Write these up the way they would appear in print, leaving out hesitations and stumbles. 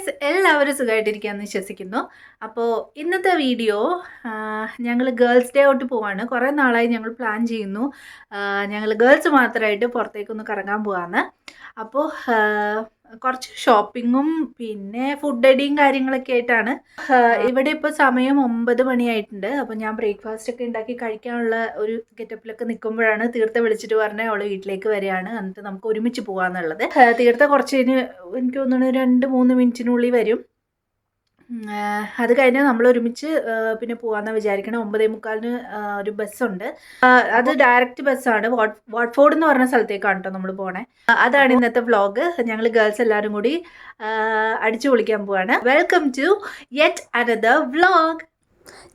Guys എല്ലാവരും സുഖമായിട്ടിരിക്കുകയെന്ന് വിശ്വസിക്കുന്നു. അപ്പോൾ ഇന്നത്തെ വീഡിയോ ഞങ്ങൾ ഗേൾസ് ഡേ ഔട്ട് പോവാണ്. കുറേ നാളായി ഞങ്ങൾ പ്ലാൻ ചെയ്യുന്നു. ഞങ്ങൾ ഗേൾസ് മാത്രമായിട്ട് പുറത്തേക്കൊന്ന് കറങ്ങാൻ പോവാന്ന്. അപ്പോൾ കുറച്ച് ഷോപ്പിങ്ങും പിന്നെ ഫുഡ് അടിയും കാര്യങ്ങളൊക്കെ ആയിട്ടാണ്. ഇവിടെ ഇപ്പോൾ സമയം 9 മണിയായിട്ടുണ്ട്. അപ്പോൾ ഞാൻ ബ്രേക്ക്ഫാസ്റ്റ് ഒക്കെ ഉണ്ടാക്കി കഴിക്കാനുള്ള ഒരു ഗെറ്റപ്പിലൊക്കെ നിൽക്കുമ്പോഴാണ് തീർത്ത വിളിച്ചിട്ട് പറഞ്ഞത് അവൾ വീട്ടിലേക്ക് വരികയാണ്, എന്നിട്ട് നമുക്ക് ഒരുമിച്ച് പോകാമെന്നുള്ളത്. തീർത്ത കുറച്ച് കഴിഞ്ഞ് എനിക്ക് തോന്നുന്നു 2-3 മിനിറ്റിനുള്ളിൽ വരും. അത് കഴിഞ്ഞാൽ നമ്മൾ ഒരുമിച്ച് പിന്നെ പോകാമെന്നാണ് വിചാരിക്കണം. 9:45 ഒരു ബസ്സുണ്ട്. അത് ഡയറക്റ്റ് ബസ്സാണ്. വാട്ട്ഫോർഡ് എന്ന് പറഞ്ഞ സ്ഥലത്തേക്കാണ് കേട്ടോ നമ്മൾ പോണേ. അതാണ് ഇന്നത്തെ വ്ളോഗ്. ഞങ്ങൾ ഗേൾസ് എല്ലാവരും കൂടി അടിച്ചു പൊളിക്കാൻ പോവാണ്. Welcome to yet another vlog.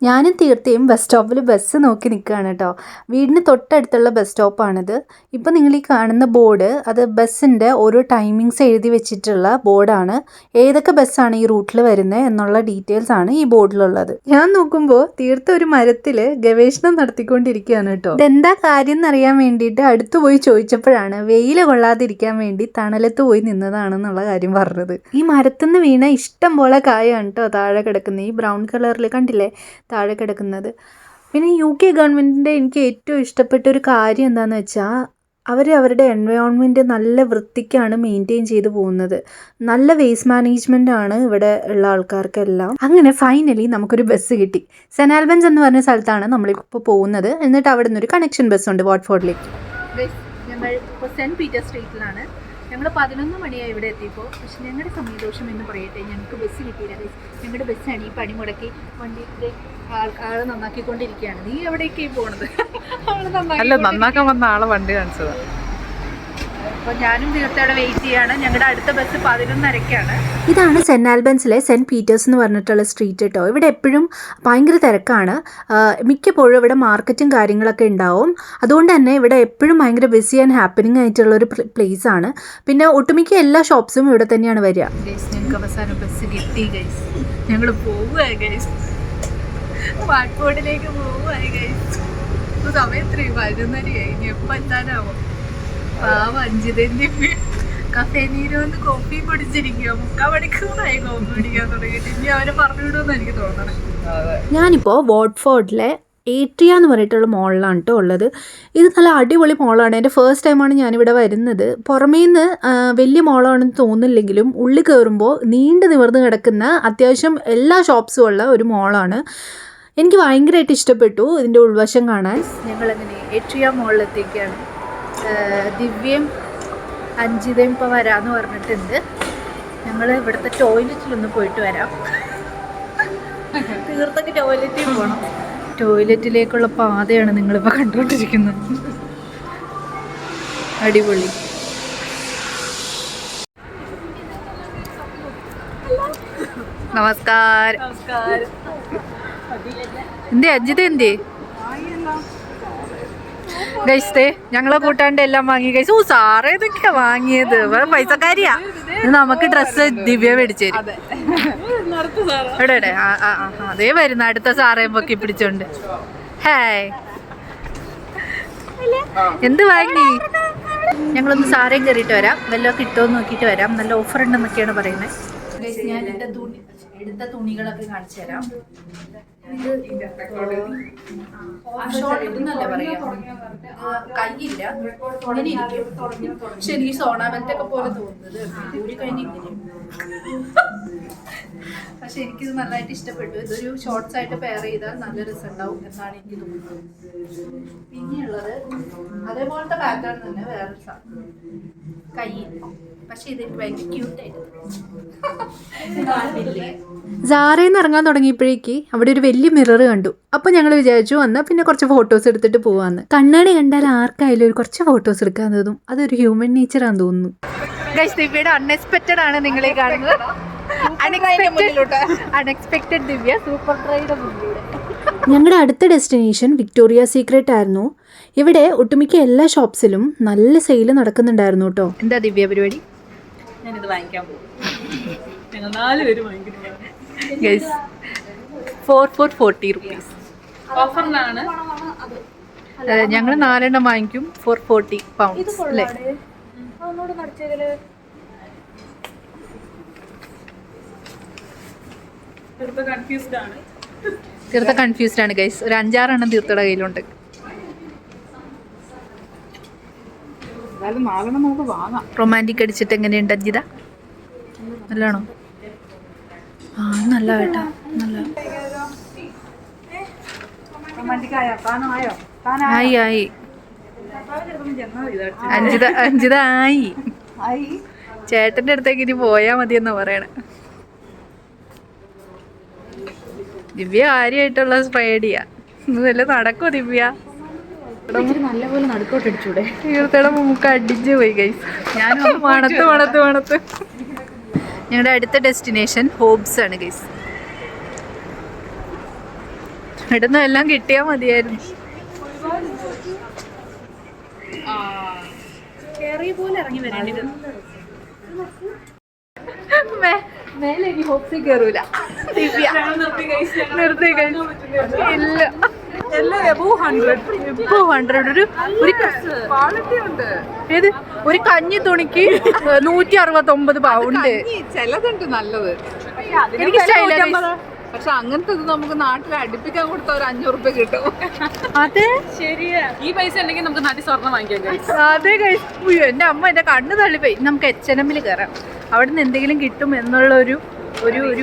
ഞാനും തീർച്ചയായും ബസ് സ്റ്റോപ്പിൽ ബസ് നോക്കി നിൽക്കുകയാണ് കേട്ടോ. വീടിന് തൊട്ടടുത്തുള്ള ബസ് സ്റ്റോപ്പാണിത്. ഇപ്പം നിങ്ങൾ ഈ കാണുന്ന ബോർഡ് അത് ബസ്സിൻ്റെ ഓരോ ടൈമിങ്സ് എഴുതി വെച്ചിട്ടുള്ള ബോർഡാണ്. ഏതൊക്കെ ബസ്സാണ് ഈ റൂട്ടിൽ വരുന്നത് എന്നുള്ള ഡീറ്റെയിൽസ് ആണ് ഈ ബോർഡിലുള്ളത്. ഞാൻ നോക്കുമ്പോൾ തീർത്ത ഒരു മരത്തിൽ ഗവേഷണം നടത്തിക്കൊണ്ടിരിക്കുകയാണ് കേട്ടോ. ഇതെന്താ കാര്യം എന്നറിയാൻ വേണ്ടിയിട്ട് അടുത്ത് പോയി ചോദിച്ചപ്പോഴാണ് വെയിൽ കൊള്ളാതിരിക്കാൻ വേണ്ടി തണലത്ത് പോയി നിന്നതാണെന്നുള്ള കാര്യം പറഞ്ഞത്. ഈ മരത്തുനിന്ന് വീണ ഇഷ്ടം പോലെ കായാണ് കേട്ടോ താഴെ കിടക്കുന്നത്. ഈ ബ്രൗൺ കളറിൽ കണ്ടില്ലേ താഴെ കിടക്കുന്നത്. പിന്നെ UK ഗവൺമെൻറ്റിൻ്റെ എനിക്ക് ഏറ്റവും ഇഷ്ടപ്പെട്ട ഒരു കാര്യം എന്താണെന്ന് വെച്ചാൽ അവരുടെ എൻവയോൺമെൻറ്റ് നല്ല വൃത്തിക്കാണ് മെയിൻറ്റെയിൻ ചെയ്ത് പോകുന്നത്. നല്ല വേസ്റ്റ് മാനേജ്മെൻ്റ് ആണ് ഇവിടെ ഉള്ള ആൾക്കാർക്കെല്ലാം. അങ്ങനെ ഫൈനലി നമുക്കൊരു ബസ് കിട്ടി. സെൻറ്റ് ആൽബൻസ് എന്ന് പറഞ്ഞ സ്ഥലത്താണ് നമ്മളിപ്പോൾ പോകുന്നത്. എന്നിട്ട് അവിടെ നിന്നൊരു കണക്ഷൻ ബസ്സുണ്ട് വാട്ട്ഫോർഡിലേക്ക്. ഞങ്ങൾ ഇപ്പോൾ സെൻറ്റ് പീറ്റർ സ്ട്രീറ്റിലാണ്. ഞങ്ങൾ 11 മണിയായി ഇവിടെ എത്തിയപ്പോൾ. പക്ഷെ ഞങ്ങളുടെ സമയദോഷം എന്ന് പറയട്ടെ, ഞങ്ങൾക്ക് ബസ് കിട്ടിയില്ല. ഞങ്ങളുടെ ബസ്സാണ് ഈ പണി മുടക്കി വണ്ടിയുടെ ആള് നന്നാക്കിക്കൊണ്ടിരിക്കുകയാണ്. നീ എവിടേക്കായി പോണത്? നന്നാക്കാൻ വന്ന ആളെ വണ്ടി കാണിച്ചതാണ്. അപ്പോൾ ഞാനും തീർച്ചയായും വെയിറ്റ് ചെയ്യാണ്. ഞങ്ങളുടെ അടുത്ത ബസ് 11:30-ക്കാണ്. ഇതാണ് സെൻറ്റ് ആൽബൻസിലെ സെൻറ്റ് പീറ്റേഴ്സ് എന്ന് പറഞ്ഞിട്ടുള്ള സ്ട്രീറ്റ് കേട്ടോ. ഇവിടെ എപ്പോഴും ഭയങ്കര തിരക്കാണ്. മിക്കപ്പോഴും ഇവിടെ മാർക്കറ്റും കാര്യങ്ങളൊക്കെ ഉണ്ടാവും. അതുകൊണ്ട് തന്നെ ഇവിടെ എപ്പോഴും ഭയങ്കര ബിസി ആൻഡ് ഹാപ്പനിങ് ആയിട്ടുള്ളൊരു പ്ലേസ് ആണ്. പിന്നെ ഒട്ടുമിക്ക എല്ലാ ഷോപ്സും ഇവിടെ തന്നെയാണ് വരിക. ഞങ്ങൾക്ക് അവസാനം ബസ് കിട്ടി ഗൈസ്. ഞങ്ങൾ പോവുക ഗൈസ്, വാട്ട്ഫോർഡിലേക്ക് പോവുക ഗൈസ്. സമയം എത്രയും 11:30 ഇനി എപ്പോൾ എത്താനാവും? പാവം അഞ്ചിതന്നെ കഫേ നീരോന്ന് കോഫി കുടിച്ചിരിക്കുക. 3/4 മണിക്കൂറായി കോഫി കുടിക്കാൻ തുടങ്ങിയിട്ട്. ഇനി അവരെ പറഞ്ഞു വിടുമെന്ന് എനിക്ക് തോന്നണം. ഞാനിപ്പോൾ വാട്ട്ഫോർഡിലെ ഏട്രിയ എന്ന് പറഞ്ഞിട്ടുള്ള മോളിലാണ് കേട്ടോ ഉള്ളത്. ഇത് നല്ല അടിപൊളി മോളാണ്. എൻ്റെ ഫസ്റ്റ് ടൈമാണ് ഞാനിവിടെ വരുന്നത്. പുറമേ നിന്ന് വലിയ മോളാണെന്ന് തോന്നില്ലെങ്കിലും ഉള്ളിൽ കയറുമ്പോൾ നീണ്ടു നിവർന്ന് കിടക്കുന്ന അത്യാവശ്യം എല്ലാ ഷോപ്സും ഉള്ള ഒരു മോളാണ്. എനിക്ക് ഭയങ്കരമായിട്ട് ഇഷ്ടപ്പെട്ടു ഇതിൻ്റെ ഉൾവശം കാണാൻ. ഞങ്ങളങ്ങനെ ഏട്രിയ മോളിലെത്തിയൊക്കെയാണ്. ദിവ്യയും അഞ്ചിതയും ഇപ്പോൾ വരാമെന്ന് പറഞ്ഞിട്ടുണ്ട്. ഞങ്ങൾ ഇവിടുത്തെ ടോയ്ലറ്റിലൊന്ന് പോയിട്ട് വരാം. തീർത്തൊക്കെ ടോയ്ലറ്റിൽ പോകണം. ടോയ്ലറ്റിലേക്കുള്ള പാതയാണ് നിങ്ങളിപ്പോൾ കണ്ടുകൊണ്ടിരിക്കുന്നത്. അടിപൊളി. നമസ്കാരം. എന്തേ അജിത എന്തേ ഗൈസ്? ഞങ്ങളെ കൂട്ടാണ്ട് എല്ലാം വാങ്ങി ഗൈസ്. സാറേ ഇതൊക്കെയാ വാങ്ങിയത്. പൈസക്കാരിയാ. നമുക്ക് ഡ്രസ്സ് ദിവ്യ മേടിച്ചു തരും. എവിടെ അതേ വരുന്ന അടുത്ത സാറേയും പൊക്കി പിടിച്ചോണ്ട്. ഹായ്, എന്ത് വാങ്ങി? ഞങ്ങളൊന്ന് സാറേയും കയറിയിട്ട് വരാം. വല്ലതും കിട്ടുമെന്ന് നോക്കിയിട്ട് വരാം. നല്ല ഓഫർ ഉണ്ടെന്നൊക്കെയാണ് പറയുന്നത്. ഞാൻ എടുത്ത തുണികളൊക്കെ കാണിച്ചു തരാം. ഇതെന്നല്ലേ പറയാ, കയ്യില്ല ഇങ്ങനെ ഇരിക്കും. പക്ഷെ എനിക്ക് സോണാമെന്റൊക്കെ പോലെ തോന്നുന്നത് ഒരു കഴിഞ്ഞിങ്ങനെ. പക്ഷെ എനിക്കിത് നല്ലതായിട്ട് ഇഷ്ടപ്പെട്ടു. ഇതൊരു ഷോർട്സ് ആയിട്ട് പെയർ ചെയ്താൽ നല്ല രസം ഉണ്ടാവും എന്നാണ് എനിക്ക് തോന്നുന്നത്. പിന്നെയുള്ളത് അതേപോലത്തെ പാറ്റേൺ തന്നെ വേറൊരു സാധനം കയ്യില്ല. പക്ഷെ ഇത് ഭയങ്കര ക്യൂട്ടായിട്ട്. സാറേന്ന് ഇറങ്ങാൻ തുടങ്ങിയപ്പോഴേക്ക് അവിടെ ഒരു വലിയ മിറർ കണ്ടു. അപ്പോൾ ഞങ്ങൾ വിചാരിച്ചു എന്നാൽ പിന്നെ കുറച്ച് ഫോട്ടോസ് എടുത്തിട്ട് പോവാന്ന്. കണ്ണാടി കണ്ടാൽ ആർക്കായാലും ഒരു കുറച്ച് ഫോട്ടോസ് എടുക്കാൻ തോന്നും. അതൊരു ഹ്യൂമൻ നേച്ചറാന്ന് തോന്നുന്നു. ഗൈസ്, ദിവ്യയുടെ അൺഎക്സ്പെക്റ്റഡ് ആണ് നിങ്ങളീ കാണുന്നത്. അൺഎക്സ്പെക്റ്റഡ് ദിവ്യ സൂപ്പർ ഡ്രൈയുടെ മുന്നിലൂടെ. ഞങ്ങളുടെ അടുത്ത ഡെസ്റ്റിനേഷൻ വിക്ടോറിയ സീക്രട്ട് ആയിരുന്നു. ഇവിടെ ഒട്ടുമിക്ക എല്ലാ ഷോപ്സിലും നല്ല സെയിൽ നടക്കുന്നുണ്ടായിരുന്നു കേട്ടോ. എന്താ ദിവ്യ പരിപാടി? ഞാനിത് വാങ്ങിക്കാൻ പോകും. ഞങ്ങൾ 4 പേര് വാങ്ങിക്കുന്നു. Guys 40 rupees ഓഫറിലാണ്. ഞങ്ങൾ 4 എണ്ണം വാങ്ങിക്കും. 40 pounds അല്ലേ? കൺഫ്യൂസ്ഡ് ആണ്. തീർത്ത കൺഫ്യൂസ്ഡ് ആണ് ഗൈസ്. ഒരു 5-6 തീർത്ഥയുടെ കയ്യിലുണ്ട്. എന്തായാലും 4 നമുക്ക് വാങ്ങാം. റൊമാൻറ്റിക് അടിച്ചിട്ട് എങ്ങനെയുണ്ട് അഞ്ജിത? നല്ലതാണോ? ആ നല്ല കേട്ടോ, നല്ല ആയി ആയി. അഞ്ജിത ആയി. ചേട്ടന്റെ അടുത്തേക്ക് ഇനി പോയാ മതി എന്നാ പറയണേ. ദിവ്യ കാര്യമായിട്ടുള്ള സ്പ്രേഡിയാ. വല്ല നടക്കോ ദിവ്യ? നല്ലപോലെ നടുക്കോട്ട് അടിച്ചൂടെ? തീർത്ഥയുടെ മൂക്ക് അടിച്ചു പോയി ഗൈസ്. ഞാൻ മണത്ത് ഞങ്ങളുടെ അടുത്ത ഡെസ്റ്റിനേഷൻ ഹോബ്സ് ആണ് ഗൈസ്. ഇവിടുന്ന് എല്ലാം കിട്ടിയാ മതിയായിരുന്നു. മേലെ ഇനി ഹോപ്സിൽ കയറൂല. ദിവ്യ നിർത്തി ഇല്ല. ഒരു കഞ്ഞി തുണിക്ക് 169 പൗണ്ട്. ചിലതുണ്ട് നല്ലത്. എനിക്ക് പക്ഷെ അങ്ങനത്തെ നമുക്ക് നാട്ടിൽ അടുപ്പിക്കാൻ കൊടുത്ത ഒരു 500 രൂപ കിട്ടും. അതെ ശരിയാ. ഈ പൈസ ഉണ്ടെങ്കിൽ നമുക്ക് നാട്ടിൽ സ്വർണ്ണം വാങ്ങിക്കാം. അതെ കഴിച്ചു. എന്റെ അമ്മ എന്റെ കണ്ണ് തള്ളിപ്പോയി. നമുക്ക് H&M കയറാം. അവിടെ നിന്ന് എന്തെങ്കിലും കിട്ടും എന്നുള്ള ഒരു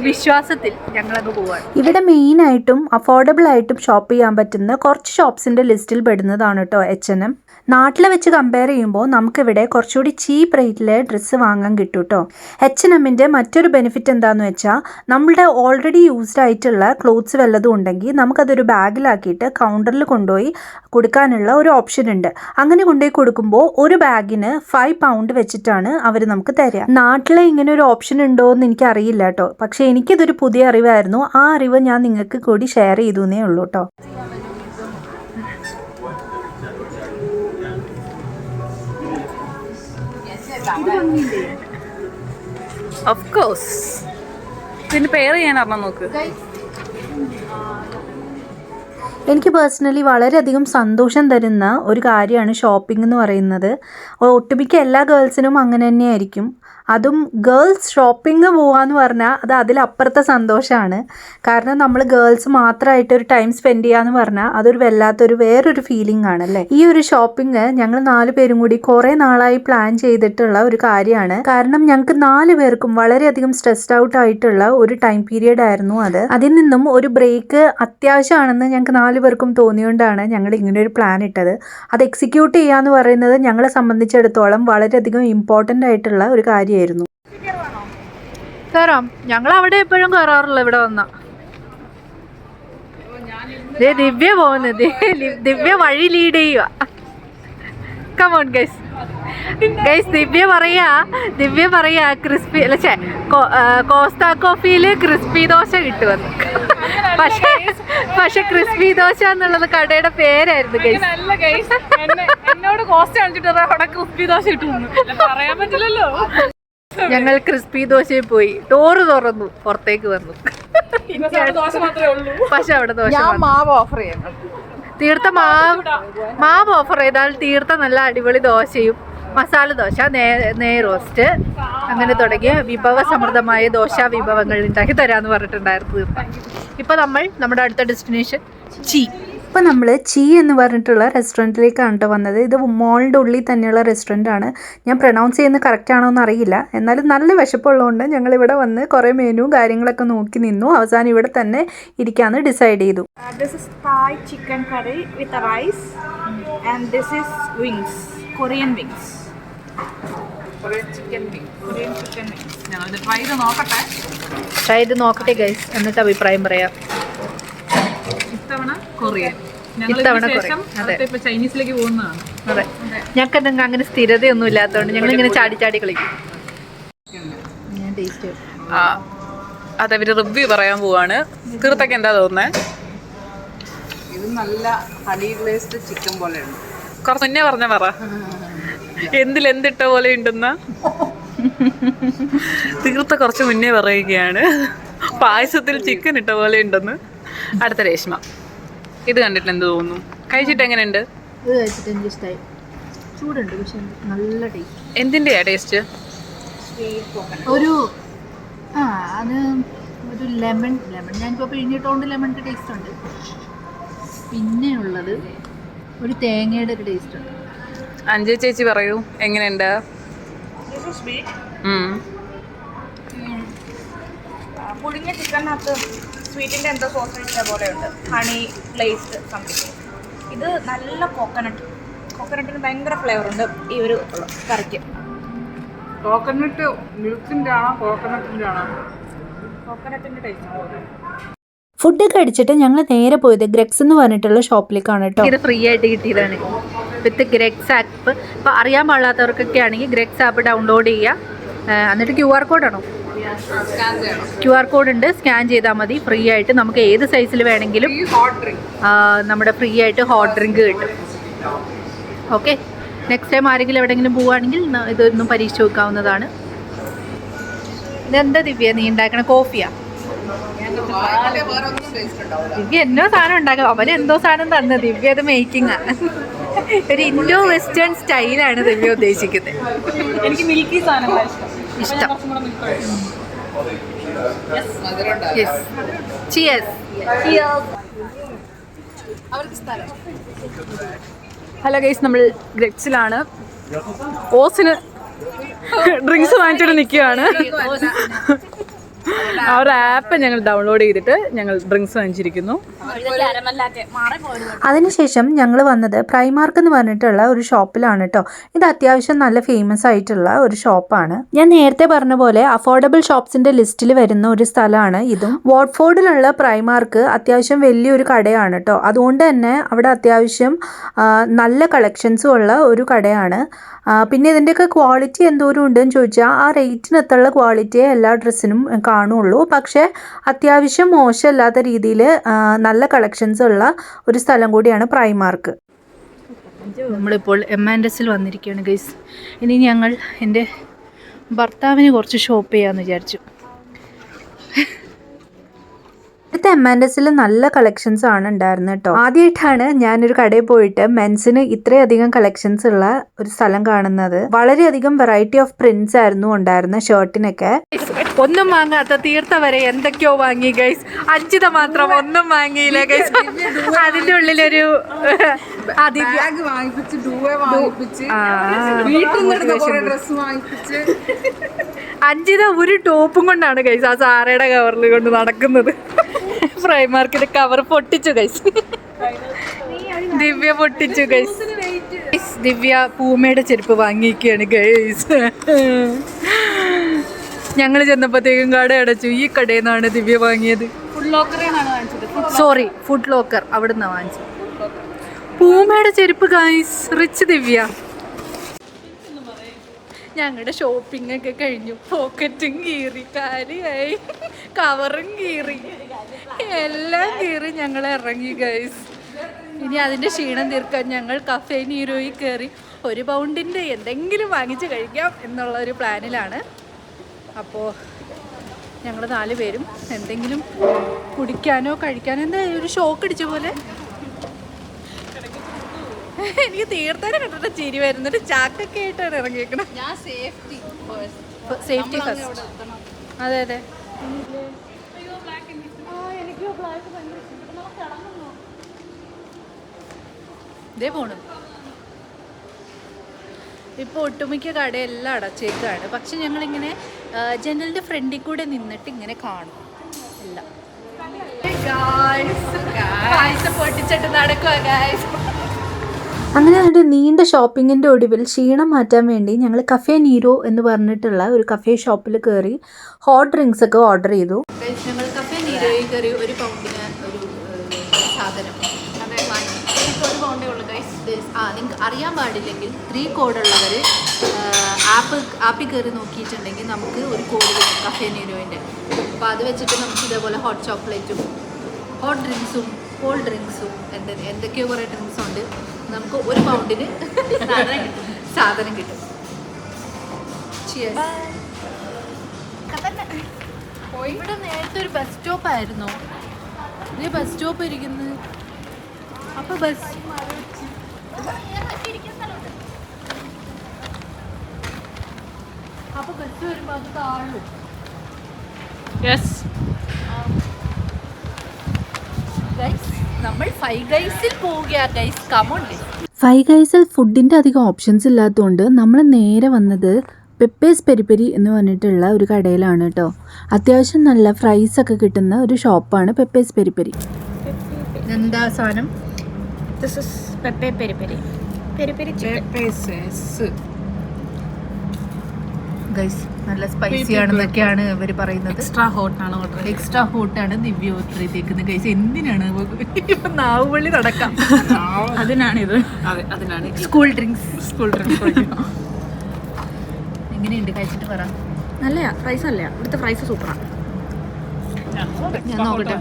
വിശ്വാസത്തിൽ ഞങ്ങളങ്ങ് പോവാണ്. ഇവിടെ മെയിനായിട്ടും അഫോർഡബിൾ ആയിട്ടും ഷോപ്പ് ചെയ്യാൻ പറ്റുന്ന കുറച്ച് ഷോപ്സിന്റെ ലിസ്റ്റിൽ പെടുന്നതാണ് കേട്ടോ H&M. നാട്ടിലെ വെച്ച് കമ്പയർ ചെയ്യുമ്പോൾ നമുക്കിവിടെ കുറച്ചുകൂടി ചീപ്പ് റേറ്റിൽ ഡ്രസ്സ് വാങ്ങാൻ കിട്ടും കേട്ടോ. H&Mന്റെ മറ്റൊരു ബെനിഫിറ്റ് എന്താണെന്ന് വെച്ചാൽ നമ്മളുടെ ഓൾറെഡി യൂസ്ഡ് ആയിട്ടുള്ള ക്ലോത്ത്സ് വല്ലതും ഉണ്ടെങ്കിൽ നമുക്കതൊരു ബാഗിലാക്കിയിട്ട് കൗണ്ടറിൽ കൊണ്ടുപോയി കൊടുക്കാനുള്ള ഒരു ഓപ്ഷൻ ഉണ്ട്. അങ്ങനെ കൊണ്ടുപോയി കൊടുക്കുമ്പോൾ ഒരു ബാഗിന് 5 പൗണ്ട് വെച്ചിട്ടാണ് അവർ നമുക്ക് തരിക. നാട്ടിൽ ഇങ്ങനെ ഒരു ഓപ്ഷൻ ഉണ്ടോ എന്ന് എനിക്കറിയില്ല കേട്ടോ. പക്ഷേ എനിക്കിതൊരു പുതിയ അറിവായിരുന്നു. ആ അറിവ് ഞാൻ നിങ്ങൾക്ക് കൂടി ഷെയർ ചെയ്തു എന്നേ ഉള്ളൂ കേട്ടോ. Of course. ഇതിന് പെയർ ചെയ്യാൻ അറിഞ്ഞാൽ നോക്ക്. എനിക്ക് പേഴ്സണലി വളരെയധികം സന്തോഷം തരുന്ന ഒരു കാര്യമാണ് ഷോപ്പിംഗ് എന്ന് പറയുന്നത്. ഒട്ടുമിക്ക എല്ലാ ഗേൾസിനും അങ്ങനെ തന്നെയായിരിക്കും. അതും ഗേൾസ് ഷോപ്പിംഗ് പോവാന്ന് പറഞ്ഞാൽ അത് അതിലപ്പുറത്തെ സന്തോഷമാണ്. കാരണം നമ്മൾ ഗേൾസ് മാത്രമായിട്ട് ഒരു ടൈം സ്പെൻഡ് ചെയ്യാന്ന് പറഞ്ഞാൽ അതൊരു വല്ലാത്തൊരു വേറൊരു ഫീലിംഗ് ആണല്ലേ. ഈ ഒരു ഷോപ്പിംഗ് ഞങ്ങൾ 4 പേരും കൂടി കുറേ നാളായി പ്ലാൻ ചെയ്തിട്ടുള്ള ഒരു കാര്യമാണ്. കാരണം ഞങ്ങൾക്ക് 4 പേർക്കും വളരെയധികം സ്ട്രെസ്ഡ് ഔട്ട് ആയിട്ടുള്ള ഒരു ടൈം പീരിയഡ് ആയിരുന്നു അത്. അതിൽ നിന്നും ഒരു ബ്രേക്ക് അത്യാവശ്യമാണെന്ന് ഞങ്ങൾക്ക് 4 പേർക്കും തോന്നിയോണ്ടാണ് ഞങ്ങൾ ഇങ്ങനെ ഒരു പ്ലാൻ ഇട്ടത്. അത് എക്സിക്യൂട്ട് ചെയ്യാന്ന് പറയുന്നത് ഞങ്ങളെ സംബന്ധിച്ചിടത്തോളം വളരെയധികം ഇമ്പോർട്ടൻ്റ് ആയിട്ടുള്ള ഒരു കാര്യമായിരുന്നു. കയറാം. ഞങ്ങൾ അവിടെ എപ്പോഴും കയറാറില്ല. ഇവിടെ വന്ന ദിവ്യ പോകുന്നത്. ദിവ്യ വഴി ലീഡ് ചെയ്യുക. Come on guys. ദിവ്യ പറയാ ക്രിസ്പി അല്ല കോസ്ത കോഫിയിൽ ക്രിസ്പി ദോശ കിട്ടുമെന്ന്. പക്ഷെ ക്രിസ്പി ദോശ എന്നുള്ളത് കടയുടെ പേരായിരുന്നു ഗൈസ്. എന്നോട് കോസ്റ്റ് കാണിച്ചിട്ട് അവിടെ ക്രിസ്പി ദോശ കിട്ടുമെന്ന് പറയാൻ പറ്റില്ലല്ലോ. ഞങ്ങൾ ക്രിസ്പി ദോശയിൽ പോയി. ഡോറ് തുറന്നു, പുറത്തേക്ക് വന്നു. പക്ഷെ അവിടെ ദോശ മാവ് ഓഫർ ചെയ്യണം. തീർത്ത മാവ് ഓഫർ ചെയ്താൽ തീർത്ത നല്ല അടിപൊളി ദോശയും മസാല ദോശ, നെയ് റോസ്റ്റ്, അങ്ങനെ തുടങ്ങിയ വിഭവസമൃദ്ധമായ ദോശ വിഭവങ്ങൾ ഉണ്ടാക്കി തരാമെന്ന് പറഞ്ഞിട്ടുണ്ടായിരുന്നു തീർത്ത. ഇപ്പം നമ്മൾ നമ്മുടെ അടുത്ത ഡെസ്റ്റിനേഷൻ ഇപ്പം നമ്മൾ ചീ എന്ന് പറഞ്ഞിട്ടുള്ള റെസ്റ്റോറൻറ്റിലേക്കാണ് കേട്ടോ വന്നത്. ഇത് മോളിൻ്റെ ഉള്ളിൽ തന്നെയുള്ള റെസ്റ്റോറൻ്റാണ്. ഞാൻ പ്രൊനൗൺസ് ചെയ്യുന്നത് കറക്റ്റ് ആണോ എന്ന് അറിയില്ല. എന്നാലും നല്ല വിശപ്പുള്ളതുകൊണ്ട് ഞങ്ങളിവിടെ വന്ന് കുറേ മെനു കാര്യങ്ങളൊക്കെ നോക്കി നിന്നു. അവസാനം ഇവിടെ തന്നെ ഇരിക്കാമെന്ന് ഡിസൈഡ് ചെയ്തു. This is Thai chicken curry with rice and this is wings, Korean wings. Korean chicken wings. ഞങ്ങൾ ട്രൈ ചെയ്ത് നോക്കട്ടെ ഗൈസ്, എന്നിട്ട് അഭിപ്രായം പറയാം. ഇത്തവണ കൊറിയൻ, ചൈനീസിലേക്ക് പോകുന്നതാണ്. അതെ, ഞങ്ങൾക്ക് എന്തെങ്കിലും അങ്ങനെ സ്ഥിരതയൊന്നും ഇല്ലാത്തതുകൊണ്ട് ഞങ്ങൾ ഇങ്ങനെ ചാടി കളിക്കും. അതവര് റിവ്യൂ പറയാൻ പോവാണ്. തീർത്തൊക്കെ എന്താ തോന്നുന്നത്? ഇത് നല്ല ഹണി ഗ്ലേസ്ഡ് ചിക്കൻ പോലെയാണ്. കുറച്ച് മുന്നേ പറ എന്തിട്ട പോലെ ഉണ്ടെന്ന തീർത്ത കുറച്ച് മുന്നേ പറയുകയാണ് പായസത്തിൽ ചിക്കൻ ഇട്ട പോലെ ഉണ്ടെന്ന്. അടുത്ത രേഷ്മ, ഇത് കണ്ടിട്ട് എന്ത് തോന്നുന്നു? കഴിച്ചിട്ട് എങ്ങനെയുണ്ട്? ഇത് കഴിച്ചിട്ട് എനിക്ക് ഇഷ്ടമായി. ചൂടുണ്ട് പക്ഷെ നല്ല ടേസ്റ്റ്. എന്തിൻ്റെയാ ടേസ്റ്റ്? ഒരു അത് ഒരു ലെമൺ ഞാനിപ്പോൾ പിഴിഞ്ഞിട്ടുകൊണ്ട് ലെമണിൻ്റെ ടേസ്റ്റ് ഉണ്ട്. പിന്നെ ഉള്ളത് ഒരു തേങ്ങയുടെ ഒരു ടേസ്റ്റ് ഉണ്ട്. അഞ്ജു ചേച്ചി പറയൂ എങ്ങനെയുണ്ട്? പുഴുങ്ങിയ ചിക്കനകത്ത് സ്വീറ്റിൻ്റെ എന്തോ സോസ് വെച്ച പോലെ ഉണ്ട്, ഹണി ഗ്ലേസ്ഡ് സംതിങ്. ഇത് നല്ല കോക്കനട്ടിന് ഭയങ്കര ഫ്ലേവർ ഉണ്ട് ഈ ഒരു കറിക്ക്. കോക്കനട്ട് മിൽക്കിൻ്റെ ആണോ കോക്കനട്ടിൻ്റെ ആണോ? കോക്കനട്ടിൻ്റെ ടേസ്റ്റ്. ഫുഡ് കഴിച്ചിട്ട് ഞങ്ങൾ നേരെ പോയത് ഗ്രെക്സ് എന്ന് പറഞ്ഞിട്ടുള്ള ഷോപ്പിലേക്കാണ് കേട്ടോ. ഇത് ഫ്രീ ആയിട്ട് കിട്ടിയതാണ് വിത്ത് ഗ്രെക്സ് ആപ്പ്. ഇപ്പോൾ അറിയാൻ പാടില്ലാത്തവർക്കൊക്കെ ആണെങ്കിൽ ഗ്രെക്സ് ആപ്പ് ഡൗൺലോഡ് ചെയ്യുക. എന്നിട്ട് QR കോഡാണോ? QR കോഡ് ഉണ്ട്, സ്കാൻ ചെയ്താൽ മതി. ഫ്രീ ആയിട്ട് നമുക്ക് ഏത് സൈസിൽ വേണമെങ്കിലും നമ്മുടെ ഫ്രീ ആയിട്ട് ഹോട്ട് ഡ്രിങ്ക് കിട്ടും. ഓക്കെ, നെക്സ്റ്റ് ടൈം ആരെങ്കിലും എവിടെയെങ്കിലും പോവുകയാണെങ്കിൽ ഇതൊന്നും പരീക്ഷിച്ച് നോക്കാവുന്നതാണ്. ഇതെന്താ ദിവ്യ നീ ഉണ്ടാക്കണ? കോഫിയാ? ദിവ്യ എന്തോ സാധനം ഉണ്ടാക്കും, അവരെന്തോ സാധനം തന്നു. ദിവ്യ അത് മേക്കിംഗ് ആണ്. ഒരു ഇൻഡോ വെസ്റ്റേൺ സ്റ്റൈലാണ് ദിവ്യ ഉദ്ദേശിക്കുന്നത്. എനിക്ക് മിൽക്കി സാധനങ്ങളാണ് ഇഷ്ടം. Cheers. ഹലോ ഗൈസ്, നമ്മൾ ഗ്രെക്സിലാണ്. ഓസിന് ഡ്രിങ്ക്സ് വാങ്ങിച്ചിട്ട് നിൽക്കുകയാണ്. ആ ഒരു ആപ്പ് ഞങ്ങൾ ഡൗൺലോഡ് ചെയ്തിട്ട് ഞങ്ങൾ ഡ്രിങ്ക്സ് വാങ്ങിച്ചിരിക്കുന്നു. അതിനുശേഷം ഞങ്ങൾ വന്നത് പ്രൈമാർക്ക് എന്ന് പറഞ്ഞിട്ടുള്ള ഒരു ഷോപ്പിലാണ് കേട്ടോ. ഇത് അത്യാവശ്യം നല്ല ഫേമസ് ആയിട്ടുള്ള ഒരു ഷോപ്പാണ്. ഞാൻ നേരത്തെ പറഞ്ഞ പോലെ അഫോർഡബിൾ ഷോപ്സിന്റെ ലിസ്റ്റിൽ വരുന്ന ഒരു സ്ഥലമാണ് ഇതും. വാട്ട്ഫോർഡിലുള്ള പ്രൈമാർക്ക് അത്യാവശ്യം വലിയൊരു കടയാണ് കേട്ടോ. അതുകൊണ്ട് തന്നെ അവിടെ അത്യാവശ്യം നല്ല കളക്ഷൻസും ഉള്ള ഒരു കടയാണ്. പിന്നെ ഇതിൻ്റെയൊക്കെ ക്വാളിറ്റി എന്തോരം ഉണ്ടെന്ന് ചോദിച്ചാൽ ആ റേറ്റിനത്തുള്ള ക്വാളിറ്റിയെ എല്ലാ ഡ്രസ്സിനും കാണുള്ളൂ. പക്ഷേ അത്യാവശ്യം മോശമല്ലാത്ത രീതിയിൽ നല്ല കളക്ഷൻസ് ഉള്ള ഒരു സ്ഥലം കൂടിയാണ് പ്രൈമാർക്ക്. നമ്മളിപ്പോൾ M&Sൽ വന്നിരിക്കുകയാണ് ഗൈസ്. ഇനി ഞങ്ങൾ എൻ്റെ ഭർത്താവിന് കുറച്ച് ഷോപ്പ് ചെയ്യാമെന്ന് വിചാരിച്ചു. ഇവിടുത്തെ M&Sൽ നല്ല കളക്ഷൻസ് ആണ് ഉണ്ടായിരുന്നത് കേട്ടോ. ആദ്യമായിട്ടാണ് ഞാനൊരു കടയിൽ പോയിട്ട് മെൻസിന് ഇത്രയധികം കളക്ഷൻസ് ഉള്ള ഒരു സ്ഥലം കാണുന്നത്. വളരെയധികം വെറൈറ്റി ഓഫ് പ്രിന്റ്സ് ആയിരുന്നു ഉണ്ടായിരുന്ന ഷർട്ടിനൊക്കെ. ഒന്നും വാങ്ങാത്ത തീർത്ത വരെ എന്തൊക്കെയോ വാങ്ങി ഗൈസ്. അഞ്ചിത മാത്രം ഒന്നും വാങ്ങിയില്ല ഗൈസ്. അതിൻ്റെ ഉള്ളിലൊരു അഞ്ചിത ഒരു ടോപ്പും കൊണ്ടാണ് ഗൈസ് ആ സാറയുടെ കവറിൽ കൊണ്ട് നടക്കുന്നത്. പ്രൈമാർക്കിന്റെ കവർ പൊട്ടിച്ചു ഗൈസ്. ദിവ്യ പൊട്ടിച്ചു ഗൈസ്. ദിവ്യ പൂമയുടെ ചെരുപ്പ് വാങ്ങിയിരിക്കുകയാണ് ഗൈസ്. ഞങ്ങൾ ചെന്നപ്പോഴത്തേക്കും കട അടച്ചു. ഈ കടയിൽ നിന്നാണ് ദിവ്യ വാങ്ങിയത്. ഫുഡ് ലോക്കർ അവിടെ നിന്നാണ് വാങ്ങിച്ചത്. പൂമയുടെ ചെരുപ്പ് ഗൈസ്. റിച്ച് ദിവ്യ. ഞങ്ങളുടെ ഷോപ്പിംഗ് ഒക്കെ കഴിഞ്ഞു. പോക്കറ്റും കീറി, കാലിയായി, കവറും കീറി, എല്ലാം കീറി ഞങ്ങൾ ഇറങ്ങി ഗൈസ്. ഇനി അതിൻ്റെ ക്ഷീണം തീർക്കാൻ ഞങ്ങൾ കഫേ നീരോയിൽ കയറി ഒരു പൗണ്ടിൻ്റെ എന്തെങ്കിലും വാങ്ങിച്ച് കഴിക്കാം എന്നുള്ളൊരു പ്ലാനിലാണ്. അപ്പോൾ ഞങ്ങൾ 4 പേരും എന്തെങ്കിലും കുടിക്കാനോ കഴിക്കാനോ എന്താ ഒരു ഷോക്ക് അടിച്ച പോലെ. എനിക്ക് തീർത്താനും കണ്ടിട്ട് ചിരി വരുന്നിട്ട് ചാക്കൊക്കെ ആയിട്ടാണ് ഇറങ്ങിയേക്കണം. Safety first. അതെ അതെ. ഇതേ പോണു. ഇപ്പോൾ ഒട്ടുമിക്ക കടയെല്ലാം അടച്ചേക്കാണ്. പക്ഷെ ഞങ്ങളിങ്ങനെ ജനലിൻ്റെ ഫ്രണ്ടിൽ കൂടെ നിന്നിട്ട് ഇങ്ങനെ കാണും എല്ലാം. പൊട്ടിച്ചിട്ട് നടക്കുക ഗായ്സ്. അങ്ങനെ ഒരു നീണ്ട ഷോപ്പിങ്ങിൻ്റെ ഒടുവിൽ ക്ഷീണം മാറ്റാൻ വേണ്ടി ഞങ്ങൾ കഫേ നീരോ എന്ന് പറഞ്ഞിട്ടുള്ള ഒരു കഫേ ഷോപ്പിൽ കയറി ഹോട്ട് ഡ്രിങ്ക്സ് ഒക്കെ ഓർഡർ ചെയ്തു. ഞങ്ങൾ കഫേ നീരോയിൽ കയറി ഒരു പൗണ്ടിന് ഒരു സാധനം വാങ്ങി. 1 പൗണ്ടേ ഉള്ളൂ ഗൈസ്. നിങ്ങൾക്ക് അറിയാൻ പാടില്ലെങ്കിൽ 3 കോഡുള്ളവർ ആപ്പിൽ കയറി നോക്കിയിട്ടുണ്ടെങ്കിൽ നമുക്ക് ഒരു കോഡ് കിട്ടും കഫേ നീരോയിൻ്റെ. അപ്പോൾ അത് വെച്ചിട്ട് നമുക്ക് ഇതേപോലെ ഹോട്ട് ചോക്ലേറ്റും ഹോട്ട് ഡ്രിങ്ക്സും കോൾഡ് ഡ്രിങ്ക്സും എന്തൊക്കെയോ കുറേ ഡ്രിങ്ക്സ് ഉണ്ട്. നമുക്ക് 1 പൗണ്ടിന് സാധനം കിട്ടും. ഇവിടെ നേരത്തെ ഒരു ബസ് സ്റ്റോപ്പ് ആയിരുന്നു. ഇത് ബസ് സ്റ്റോപ്പ് ഇരിക്കുന്നത്. അപ്പോൾ ബസ് വരുമ്പോൾ അത് താഴും. യെസ്. നമ്മൾ ഫൈവ് ഗൈസിൽ പോവുകയാണ് ഗൈസ്. കമോൺ. ഫൈവ് ഗൈസിൽ ഫുഡിൻ്റെ അധികം ഓപ്ഷൻസ് ഇല്ലാത്തതുകൊണ്ട് നമ്മൾ നേരെ വന്നത് പെപ്പേസ് പെരി പെരി എന്ന് പറഞ്ഞിട്ടുള്ള ഒരു കടയിലാണ് കേട്ടോ. അത്യാവശ്യം നല്ല ഫ്രൈസ് ഒക്കെ കിട്ടുന്ന ഒരു ഷോപ്പാണ് പെപ്പേസ് പെരി പെരി. എന്താ സാധനം? This is Pepe peri peri. Peri peri chicken. Guys നല്ല സ്പൈസി ആണെന്നൊക്കെയാണ് ഇവർ പറയുന്നത്. എക്സ്ട്രാ ഹോട്ടാണ് ഓർഡർ. എക്സ്ട്രാ ഹോട്ടാണ് ദിവ്യ ഓർഡർ ചെയ്തേക്കുന്നത് ഗൈസ്. എന്തിനാണ് ഇപ്പൊ നാവുവള്ളി നടക്കാം. അതിനാണിത്. അതെ, അതിനാണ് സ്കൂൾ ഡ്രിങ്ക്സ്. എങ്ങനെയുണ്ട് എങ്ങനെയുണ്ട് കഴിച്ചിട്ട് പറ. നല്ലയാ, ഫ്രൈസ് നല്ലയാ. ഇവിടുത്തെ ഫ്രൈസ് സൂപ്പറാണ്. ഞാൻ നോക്കട്ടെ.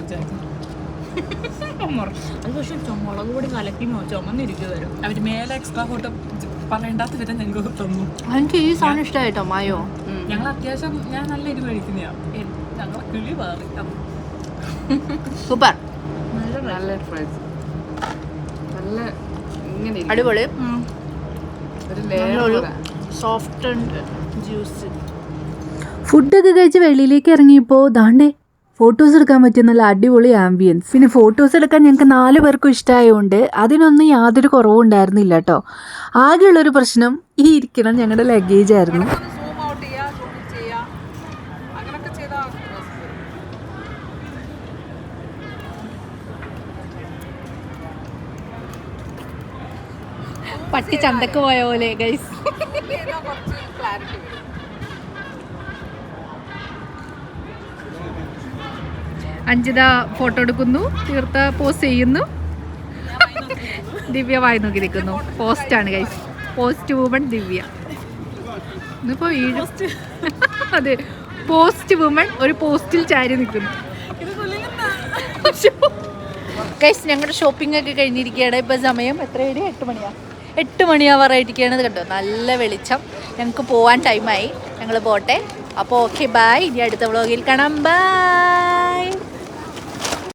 അത് പക്ഷെ മുളക് പൊടി കലക്കി ചുമന്നിരിക്കും വരും. അവർ മേലെ എക്സ്ട്രാ ഹോട്ട് പറയണ്ടാത്ത വിധം ഞങ്ങൾക്ക് തന്നു. എനിക്ക് ഈ സാധനം ഇഷ്ടമായിട്ടോ മായോ. ഞങ്ങൾ അത്യാവശ്യം ഞാൻ നല്ല എരിവ് കഴിക്കുന്നതാണ്. ഞങ്ങളെ കിളി മാറി. സൂപ്പർ, നല്ല ഫ്രൈസ്, നല്ല ഇങ്ങനെ അടിപൊളി. ഒരു ലെയർ സോഫ്റ്റ് ആൻഡ് ജ്യൂസി. ഫുഡൊക്കെ കഴിച്ച് വെളിയിലേക്ക് ഇറങ്ങിയപ്പോൾ ദാണ്ടേ ഫോട്ടോസ് എടുക്കാൻ പറ്റിയ നല്ല അടിപൊളി ആംബിയൻസ്. പിന്നെ ഫോട്ടോസ് എടുക്കാൻ ഞങ്ങൾക്ക് 4 പേർക്കും ഇഷ്ടമായതുകൊണ്ട് അതിനൊന്നും യാതൊരു കുറവും ഉണ്ടായിരുന്നില്ല കേട്ടോ. ആകെയുള്ളൊരു പ്രശ്നം ഈ ഇരിക്കണം ഞങ്ങളുടെ ലഗേജ് ആയിരുന്നു. പട്ടി ചന്തക്ക് പോയ പോലെ ഗൈസ്. അഞ്ജിത ഫോട്ടോ എടുക്കുന്നു, തീർത്ത പോസ്റ്റ് ചെയ്യുന്നു, ദിവ്യ വായി നോക്കി നിൽക്കുന്നു. പോസ്റ്റാണ് ഗൈസ്, പോസ്റ്റ് വുമൺ ദിവ്യ. ഇന്നിപ്പോ വീഴും. അതെ, പോസ്റ്റ് വുമൺ ഒരു പോസ്റ്റിൽ ചാരി നിൽക്കുന്നു. ഗൈസ് ഞങ്ങളുടെ ഷോപ്പിംഗ് ഒക്കെ കഴിഞ്ഞിരിക്കുകയാണ്. ഇപ്പം സമയം എത്രയാണ്? 8 മണിയാണ്. 8 മണിയാവാറായിരിക്കുകയാണ്. കണ്ടോ നല്ല വെളിച്ചം. ഞങ്ങൾക്ക് പോകാൻ ടൈമായി. ഞങ്ങൾ പോട്ടെ. അപ്പോൾ ഓക്കെ, ബൈ. ഇനി അടുത്ത വ്ളോഗിൽ കാണാം. ബൈ.